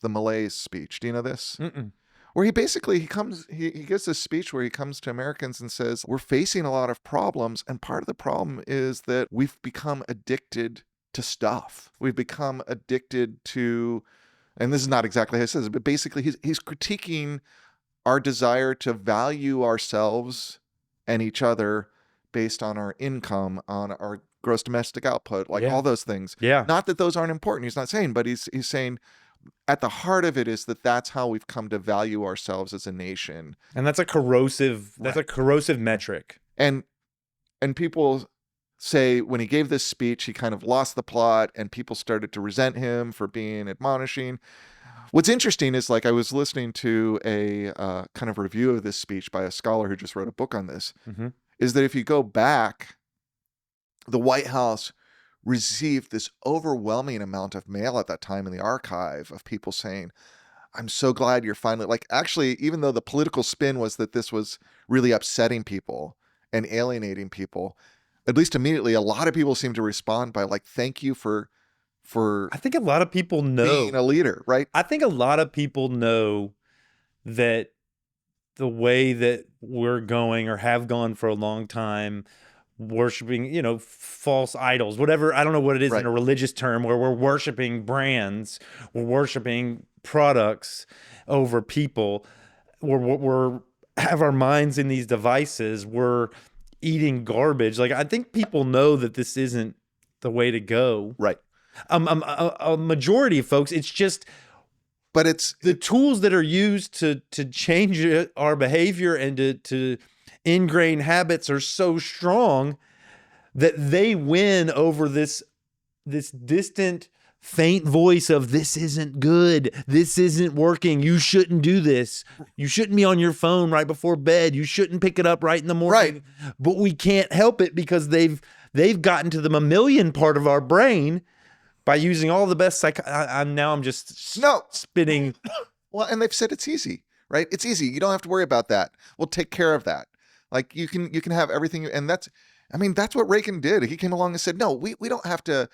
the Malays speech. Do you know this? Mm-mm. Where he basically he gives this speech where he comes to Americans and says, we're facing a lot of problems, and part of the problem is that we've become addicted to stuff. We've become addicted to, and this is not exactly how he says it, but basically he's critiquing our desire to value ourselves and each other based on our income, on our gross domestic output, like all those things. Yeah. Not that those aren't important. He's not saying, but he's saying at the heart of it is that that's how we've come to value ourselves as a nation. And that's a corrosive metric. And people say when he gave this speech, he kind of lost the plot and people started to resent him for being admonishing. What's interesting is, like, I was listening to a kind of review of this speech by a scholar who just wrote a book on this, is that if you go back, the White House received this overwhelming amount of mail at that time in the archive of people saying, I'm so glad you're finally, like, actually, even though the political spin was that this was really upsetting people and alienating people, at least immediately, a lot of people seem to respond by, like, thank you for I think a lot of people know being a leader, right? I think a lot of people know that the way that we're going or have gone for a long time, worshiping, false idols, whatever, I don't know what it is in a religious term, where we're worshiping brands, we're worshiping products over people, we're have our minds in these devices, we're eating garbage. Like, I think people know that this isn't the way to go. Right. A majority of folks, it's just, but it's the tools that are used to change our behavior and to ingrain habits are so strong that they win over this distant, faint voice of, this isn't good, this isn't working, you shouldn't do this, you shouldn't be on your phone right before bed, you shouldn't pick it up right in the morning. Right. But we can't help it because they've gotten to the mammalian part of our brain by using all the best I'm just spitting. Well, and they've said it's easy, right? It's easy. You don't have to worry about that. We'll take care of that. Like, you can have everything, and that's what Reagan did. He came along and said, no, we don't have to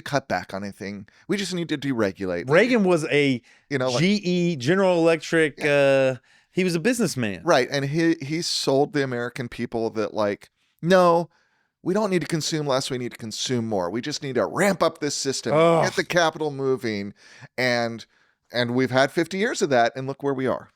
cut back on anything. We just need to deregulate. Reagan was a GE, General Electric. Yeah. He was a businessman, right? And he sold the American people that, like, no, we don't need to consume less. We need to consume more. We just need to ramp up this system, get the capital moving, and we've had 50 years of that, and look where we are.